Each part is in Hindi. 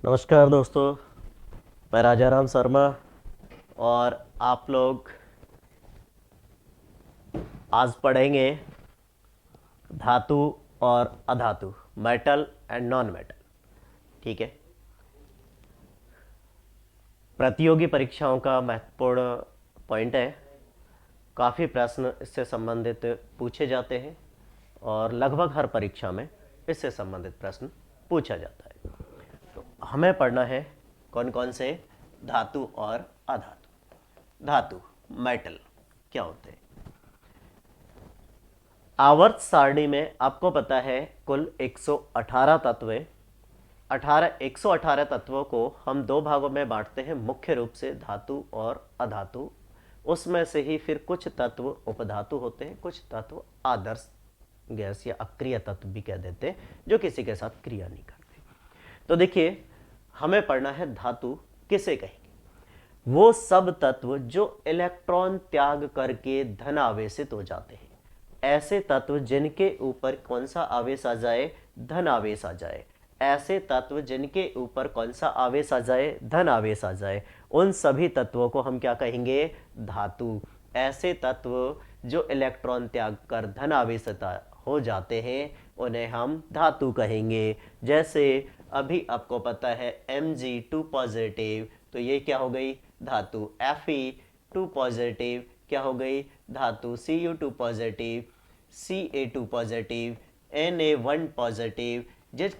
नमस्कार दोस्तों, मैं राजाराम शर्मा। और आप लोग आज पढ़ेंगे धातु और अधातु, मेटल एंड नॉन मेटल। ठीक है। प्रतियोगी परीक्षाओं का महत्वपूर्ण पॉइंट है। काफ़ी प्रश्न इससे संबंधित पूछे जाते हैं और लगभग हर परीक्षा में इससे संबंधित प्रश्न पूछा जाता है। तो हमें पढ़ना है कौन कौन से धातु और अधातु। धातु, मेटल क्या होते हैं। आवर्त सारणी में आपको पता है कुल 118 तत्व हैं। 118 तत्वों को हम दो भागों में बांटते हैं, मुख्य रूप से धातु और अधातु। उसमें से ही फिर कुछ तत्व उपधातु होते हैं, कुछ तत्व आदर्श गैस या अक्रिय तत्व भी कह देते हैं, जो किसी के साथ क्रिया नहीं करते। तो देखिए, हमें पढ़ना है धातु किसे कहेंगे। वो सब तत्व जो इलेक्ट्रॉन त्याग करके धन आवेशित हो जाते हैं। ऐसे तत्व जिनके ऊपर कौन सा आवेश आ जाए, धन आवेश आ जाए। ऐसे तत्व जिनके ऊपर कौन सा आवेश आ जाए, धन आवेश आ जाए, उन सभी तत्वों को हम क्या कहेंगे, धातु। ऐसे तत्व जो इलेक्ट्रॉन त्याग कर धन आवेशित हो जाते हैं उन्हें हम धातु कहेंगे। जैसे अभी आपको पता है Mg2 पॉजिटिव, तो ये क्या हो गई, धातु। Fe2 पॉजिटिव क्या हो गई, धातु। Cu2 positive, Ca2 positive, Na1 positive. जिस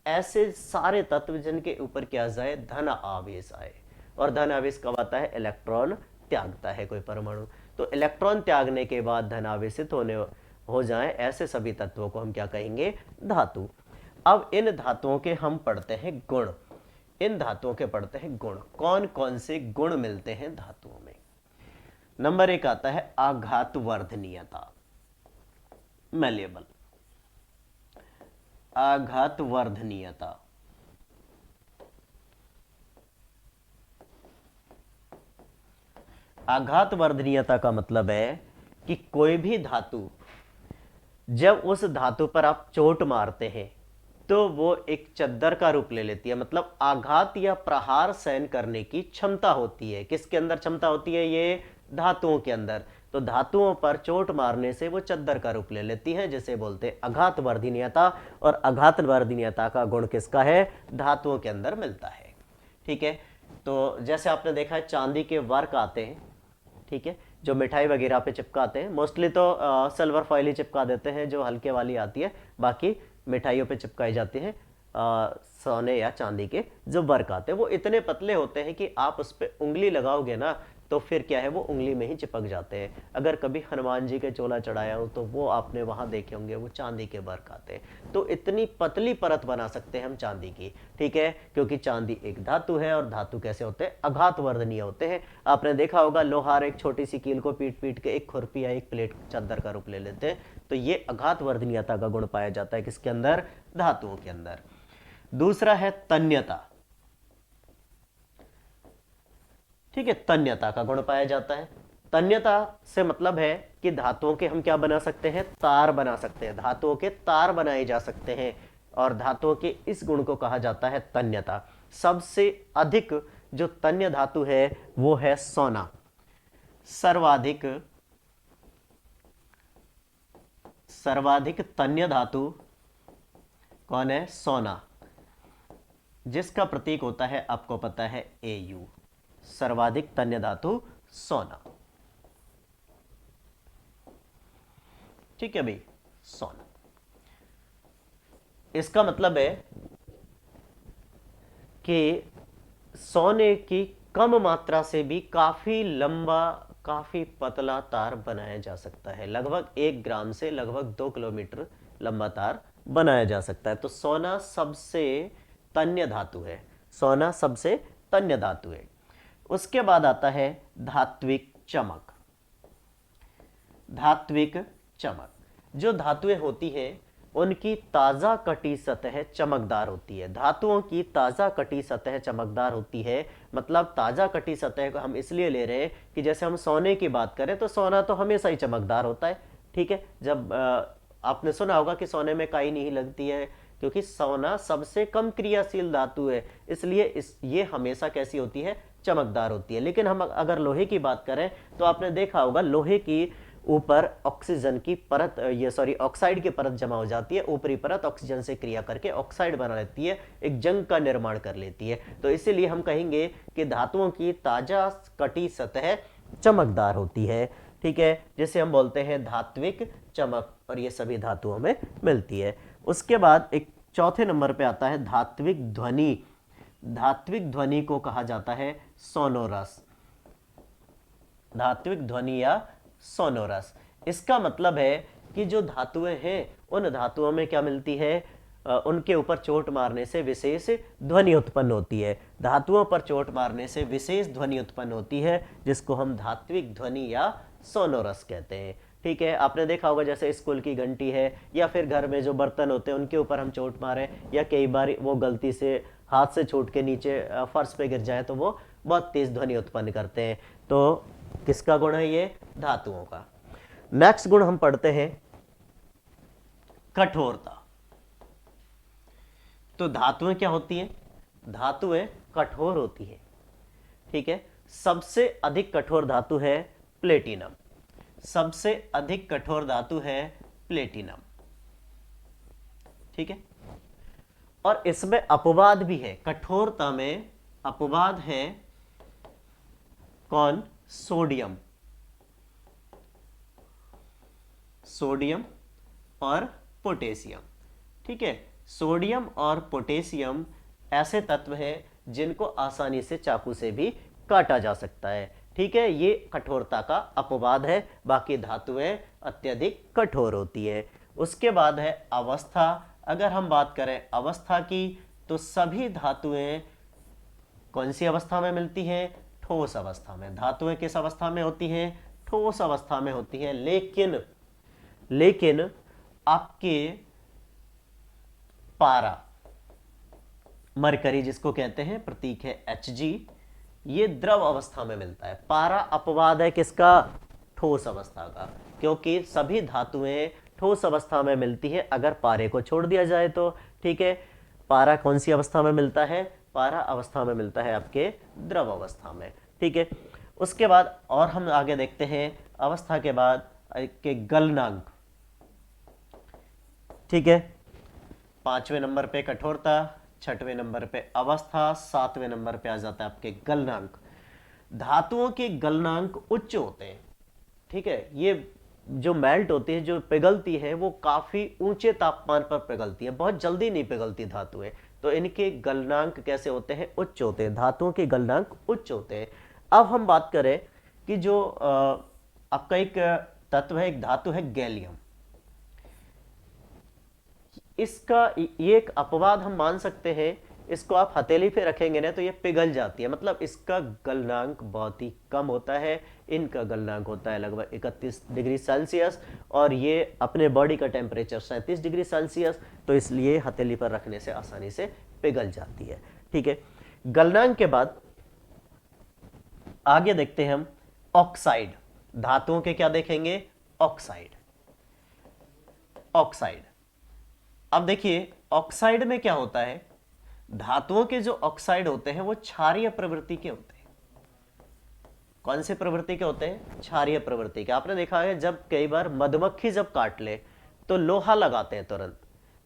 ऐसे सारे तत्व जिनके ऊपर क्या जाए, धन आवेश आए। और धन आवेश कब आता है, इलेक्ट्रॉन त्यागता है कोई परमाणु। तो इलेक्ट्रॉन त्यागने के बाद धन आवेशित होने हो जाए, ऐसे सभी तत्वों को हम क्या कहेंगे, धातु। अब इन धातुओं के हम पढ़ते हैं गुण। इन धातुओं के पढ़ते हैं गुण, कौन कौन से गुण मिलते हैं धातुओं में। नंबर 1 आता है आघात वर्धनीयता, मैलेबल। आघात वर्धनीयता, आघात वर्धनीयता का मतलब है कि कोई भी धातु, जब उस धातु पर आप चोट मारते हैं तो वो एक चद्दर का रूप ले लेती है। मतलब आघात या प्रहार सहन करने की क्षमता होती है। किसके अंदर क्षमता होती है, ये धातुओं के अंदर। तो धातुओं पर चोट मारने से वो चद्दर का रूप ले लेती है, जिसे बोलते हैं आघात वर्धनीयता। और आघात वर्धनीयता का गुण किसका है, धातुओं के अंदर मिलता है। ठीक है। तो जैसे आपने देखा है चांदी के वर्क आते हैं, ठीक है, जो मिठाई वगैरह पे चिपकाते हैं। मोस्टली तो सिल्वर फॉइल ही चिपका देते हैं, जो हल्के वाली आती है। बाकी मिठाइयों पे चिपकाई जाती है सोने या चांदी के जो वर्क आते हैं, वो इतने पतले होते हैं कि आप उस पर उंगली लगाओगे ना तो फिर क्या है, वो उंगली में ही चिपक जाते हैं। अगर कभी हनुमान जी के चोला चढ़ाया हो तो वो आपने वहां देखे होंगे, वो चांदी के वर्क आते हैं। तो इतनी पतली परत बना सकते हैं हम चांदी की। ठीक है, क्योंकि चांदी एक धातु है और धातु कैसे होते हैं, आघात वर्धनीय होते हैं। आपने देखा होगा लोहार एक छोटी सी कील को पीट पीट के एक खुरपी या एक प्लेट चादर का रूप ले लेते हैं। तो ये आघात वर्धनीयता का गुण पाया जाता है किसके अंदर, धातुओं के अंदर। दूसरा है तन्यता। ठीक है, तन्यता का गुण पाया जाता है। तन्यता से मतलब है कि धातुओं के हम क्या बना सकते हैं, तार बना सकते हैं। धातुओं के तार बनाए जा सकते हैं और धातुओं के इस गुण को कहा जाता है तन्यता। सबसे अधिक जो तन्य धातु है वो है सोना। सर्वाधिक सर्वाधिक तन्य धातु कौन है, सोना, जिसका प्रतीक होता है आपको पता है Au। सर्वाधिक तन्य धातु सोना। ठीक है भाई, सोना। इसका मतलब है कि सोने की कम मात्रा से भी काफी लंबा, काफी पतला तार बनाया जा सकता है। लगभग 1 ग्राम से लगभग 2 किलोमीटर लंबा तार बनाया जा सकता है। तो सोना सबसे तन्य धातु है। सोना सबसे तन्य धातु है। उसके बाद आता है धात्विक चमक। धात्विक चमक, जो धातुएं होती हैं उनकी ताजा कटी सतह चमकदार होती है। धातुओं की ताजा कटी सतह चमकदार होती है। मतलब ताजा कटी सतह को हम इसलिए ले रहे हैं कि जैसे हम सोने की बात करें तो सोना तो हमेशा ही चमकदार होता है। ठीक है, जब आपने सुना होगा कि सोने में काई नहीं लगती है, क्योंकि सोना सबसे कम क्रियाशील धातु है, इसलिए ये हमेशा कैसी होती है, चमकदार होती है। लेकिन हम अगर लोहे की बात करें तो आपने देखा होगा लोहे की ऊपर ऑक्सीजन की परत, ऑक्साइड की परत जमा हो जाती है, ऊपरी परत ऑक्सीजन से क्रिया करके ऑक्साइड बना लेती है, एक जंग का निर्माण कर लेती है। तो इसीलिए हम कहेंगे कि धातुओं की ताजा कटी सतह चमकदार होती है, ठीक है, जिसे हम बोलते हैं धात्विक चमक, और ये सभी धातुओं में मिलती है। उसके बाद एक चौथे नंबर पे आता है धात्विक ध्वनि। धात्विक ध्वनि को कहा जाता है सोनोरस। धात्विक ध्वनि या सोनोरस, इसका मतलब है कि जो धातुएं हैं उन धातुओं में क्या मिलती है, उनके ऊपर चोट मारने से विशेष ध्वनि उत्पन्न होती है। धातुओं पर चोट मारने से विशेष ध्वनि उत्पन्न होती है, जिसको हम धात्विक ध्वनि या सोनोरस कहते हैं, ठीक है। आपने देखा होगा जैसे स्कूल की घंटी है या फिर घर में जो बर्तन होते हैं उनके ऊपर हम चोट मारें, या कई बार वो गलती से हाथ से छूट के नीचे फर्श पे गिर जाए तो वो बहुत तेज ध्वनि उत्पन्न करते हैं। तो किसका गुण है ये, धातुओं का। नेक्स्ट गुण हम पढ़ते हैं कठोरता। तो धातुएं क्या होती हैं, धातुएं कठोर होती है, ठीक है। सबसे अधिक कठोर धातु है प्लेटिनम, सबसे अधिक कठोर धातु है प्लेटिनम, ठीक है। और इसमें अपवाद भी है, कठोरता में अपवाद है, कौन, सोडियम, सोडियम और पोटेशियम, ठीक है। सोडियम और पोटेशियम ऐसे तत्व हैं जिनको आसानी से चाकू से भी काटा जा सकता है, ठीक है। ये कठोरता का अपवाद है, बाकी धातुएं अत्यधिक कठोर होती है। उसके बाद है अवस्था। अगर हम बात करें अवस्था की तो सभी धातुएं कौन सी अवस्था में मिलती हैं, ठोस अवस्था में। धातुएं किस अवस्था में होती हैं, ठोस अवस्था में होती हैं। लेकिन आपके पारा, मरकरी जिसको कहते हैं, प्रतीक है Hg, ये द्रव अवस्था में मिलता है। पारा अपवाद है किसका, ठोस अवस्था का, क्योंकि सभी धातुएं ठोस अवस्था में मिलती है अगर पारे को छोड़ दिया जाए तो, ठीक है। पारा कौन सी अवस्था में मिलता है, पारा अवस्था में मिलता है आपके द्रव अवस्था में, ठीक है। उसके बाद और हम आगे देखते हैं अवस्था के बाद के गलनांक, ठीक है। 5वें नंबर पे कठोरता, 6वें नंबर पे अवस्था, 7वें नंबर पे आ जाता है आपके गलनांक। धातुओं के गलनांक उच्च होते हैं, ठीक है। ये जो मेल्ट होती है, जो पिघलती है, वो काफी ऊंचे तापमान पर पिघलती है, बहुत जल्दी नहीं पिघलती धातुएं, तो इनके गलनांक कैसे होते हैं, उच्च होते हैं। धातुओं के गलनांक उच्च होते हैं। अब हम बात करें कि जो आपका एक तत्व है, एक धातु है गैलियम, इसका ये एक अपवाद हम मान सकते हैं, इसको आप हथेली पे रखेंगे ना तो ये पिघल जाती है, मतलब इसका गलनांक बहुत ही कम होता है। इनका गलनांक होता है लगभग 31 डिग्री सेल्सियस, और ये अपने बॉडी का टेम्परेचर 37 डिग्री सेल्सियस, तो इसलिए हथेली पर रखने से आसानी से पिघल जाती है, ठीक है। गलनांक के बाद आगे देखते हैं हम ऑक्साइड। धातुओं के क्या देखेंगे, ऑक्साइड। ऑक्साइड, अब देखिए ऑक्साइड में क्या होता है, धातुओं के जो ऑक्साइड होते हैं वो क्षारीय प्रवृत्ति के होते हैं। कौन से प्रवृत्ति के होते हैं, क्षारीय प्रवृत्ति के। आपने देखा है जब कई बार मधुमक्खी जब काट ले तो लोहा लगाते हैं तुरंत।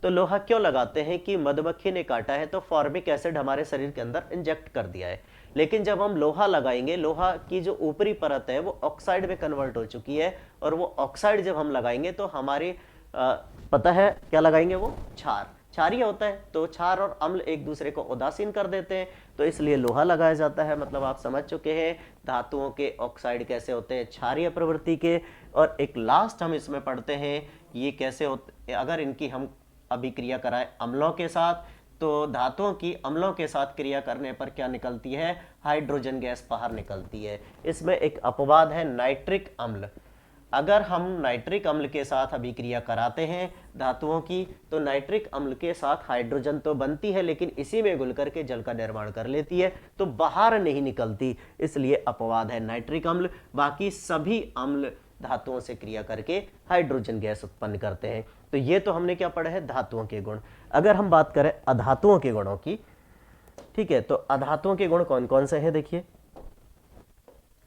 तो लोहा क्यों लगाते हैं कि मधुमक्खी ने काटा है तो फॉर्मिक एसिड हमारे शरीर के अंदर इंजेक्ट कर दिया है, लेकिन जब हम लोहा लगाएंगे, लोहा की जो ऊपरी परत है वो ऑक्साइड में कन्वर्ट हो चुकी है, और वो ऑक्साइड जब हम लगाएंगे तो हमारी पता है क्या लगाएंगे, वो क्षारीय होता है, तो क्षार और अम्ल एक दूसरे को उदासीन कर देते हैं, तो इसलिए लोहा लगाया जाता है। मतलब आप समझ चुके हैं धातुओं के ऑक्साइड कैसे होते हैं, क्षारीय प्रवृत्ति के। और एक लास्ट हम इसमें पढ़ते हैं ये कैसे होते, अगर इनकी हम अभिक्रिया कराएं अम्लों के साथ, तो धातुओं की अम्लों के साथ क्रिया करने पर क्या निकलती है, हाइड्रोजन गैस बाहर निकलती है। इसमें एक अपवाद है नाइट्रिक अम्ल। अगर हम नाइट्रिक अम्ल के साथ अभिक्रिया कराते हैं धातुओं की, तो नाइट्रिक अम्ल के साथ हाइड्रोजन तो बनती है लेकिन इसी में घुल करके जल का निर्माण कर लेती है, तो बाहर नहीं निकलती, इसलिए अपवाद है नाइट्रिक अम्ल। बाकी सभी अम्ल धातुओं से क्रिया करके हाइड्रोजन गैस उत्पन्न करते हैं। तो ये तो हमने क्या पढ़ा है, धातुओं के गुण। अगर हम बात करें अधातुओं के गुणों की, ठीक है, तो अधातुओं के गुण कौन कौन से हैं, देखिए।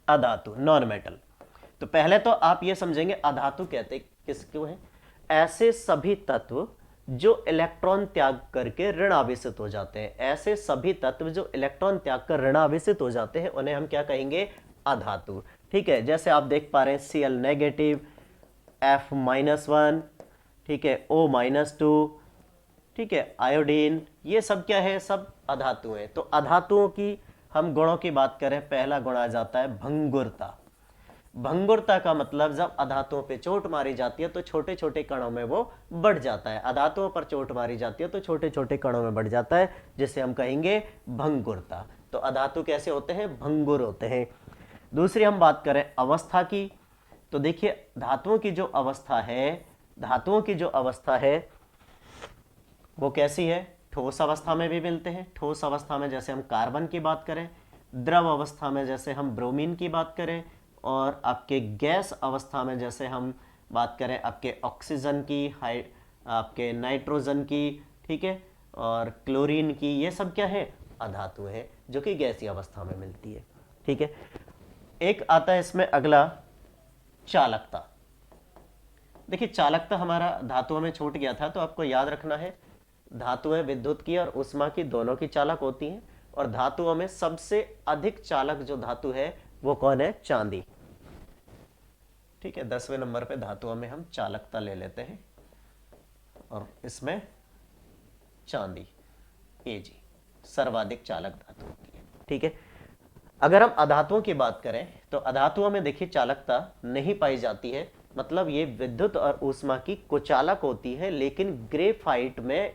अधातु नॉन मेटल, तो पहले तो आप ये समझेंगे अधातु कहते किसको है, ऐसे सभी तत्व जो इलेक्ट्रॉन त्याग करके ऋणावेशित हो जाते हैं, ऐसे सभी तत्व जो इलेक्ट्रॉन त्याग कर ऋणावेशित हो जाते हैं उन्हें हम क्या कहेंगे, अधातु। ठीक है, जैसे आप देख पा रहे हैं Cl नेगेटिव, F-1, ठीक है, O-2, ठीक है, आयोडीन, ये सब क्या है, सब अधातु हैं। तो अधातुओं की हम गुणों की बात करें, पहला गुण आ जाता है भंगुरता। भंगुरता का मतलब जब अधातुओं पे चोट मारी जाती है तो छोटे छोटे कणों में वो बढ़ जाता है, अधातुओं पर चोट मारी जाती है तो छोटे छोटे कणों में बढ़ जाता है, जिसे हम कहेंगे भंगुरता। तो अधातु कैसे होते हैं, भंगुर होते हैं। दूसरी हम बात करें अवस्था की, तो देखिए धातुओं की जो अवस्था है, धातुओं की जो अवस्था है वो कैसी है, ठोस अवस्था में भी मिलते हैं। ठोस अवस्था में जैसे हम कार्बन की बात करें, द्रव अवस्था में जैसे हम ब्रोमीन की बात करें, और आपके गैस अवस्था में जैसे हम बात करें आपके ऑक्सीजन की, आपके नाइट्रोजन की, ठीक है, और क्लोरीन की, ये सब क्या है, अधातु है जो कि गैसीय अवस्था में मिलती है। ठीक है, एक आता है इसमें अगला चालकता। देखिए चालकता हमारा धातुओं में छूट गया था, तो आपको याद रखना है धातुएं विद्युत की और ऊष्मा की दोनों की चालक होती हैं, और धातुओं में सबसे अधिक चालक जो धातु है वो कौन है, चांदी। ठीक है, 10वें नंबर पे धातुओं में हम चालकता ले लेते हैं, और इसमें चांदी Ag सर्वाधिक चालक धातु होती है। ठीक है, अगर हम अधातुओं की बात करें तो अधातुओं में देखिए चालकता नहीं पाई जाती है, मतलब ये विद्युत और ऊष्मा की कुचालक होती है, लेकिन ग्रेफाइट में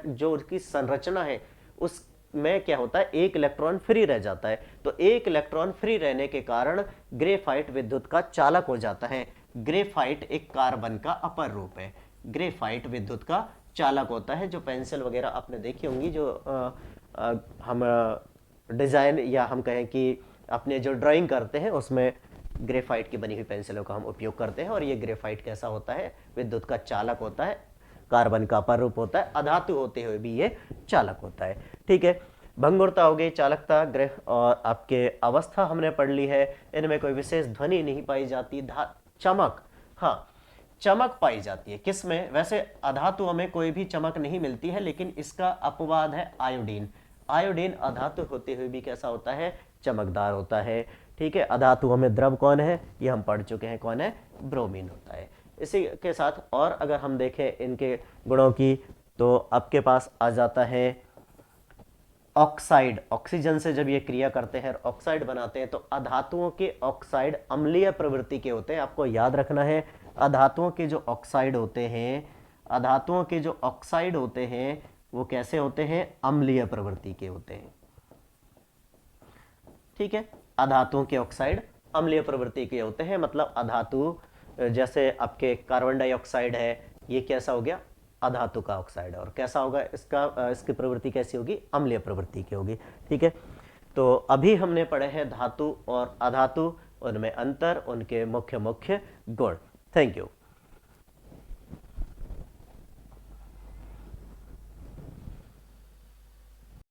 जो उसकी संरचना है उसमें क्या होता है, एक इलेक्ट्रॉन फ्री रह जाता है। तो एक इलेक्ट्रॉन फ्री रहने के कारण ग्रेफाइट विद्युत का चालक हो जाता है। ग्रेफाइट एक कार्बन का अपर रूप है, ग्रेफाइट विद्युत का चालक होता है। जो पेंसिल वगैरह आपने देखी होंगी, जो हम डिजाइन या हम कहें कि अपने जो ड्राइंग करते हैं उसमें ग्रेफाइट की बनी हुई पेंसिलों का हम उपयोग करते हैं, और ये ग्रेफाइट कैसा होता है, विद्युत का चालक होता है, कार्बन का अपर रूप होता है, अधातु होते हुए भी ये चालक होता है। ठीक है, भंगुरता हो गई, चालकता, ग्रह और आपके अवस्था हमने पढ़ ली है। इनमें कोई विशेष ध्वनि नहीं पाई जाती। चमक, हाँ चमक पाई जाती है किसमें, वैसे अधातुओं में कोई भी चमक नहीं मिलती है, लेकिन इसका अपवाद है आयोडीन। आयोडीन अधातु होते हुए भी कैसा होता है, चमकदार होता है। ठीक है, अधातुओं में द्रव कौन है, ये हम पढ़ चुके हैं, कौन है, ब्रोमीन होता है। इसी के साथ और अगर हम देखें इनके गुणों की, तो आपके पास आ जाता है ऑक्साइड। ऑक्सीजन से जब ये क्रिया करते हैं ऑक्साइड बनाते हैं, तो अधातुओं के ऑक्साइड अम्लीय प्रवृत्ति के होते हैं। आपको याद रखना है अधातुओं के जो ऑक्साइड होते हैं, अधातुओं के जो ऑक्साइड होते हैं वो कैसे होते हैं, अम्लीय प्रवृत्ति के होते हैं। ठीक है, अधातुओं के ऑक्साइड अम्लीय प्रवृत्ति के होते हैं, मतलब अधातु जैसे आपके कार्बन डाइऑक्साइड है, ये कैसा हो गया, अधातु का ऑक्साइड है, और कैसा होगा इसका, इसकी प्रवृत्ति कैसी होगी, अम्लीय प्रवृत्ति की होगी। ठीक है, तो अभी हमने पढ़े हैं धातु और अधातु, उनमें अंतर, उनके मुख्य मुख्य गुण। Thank you.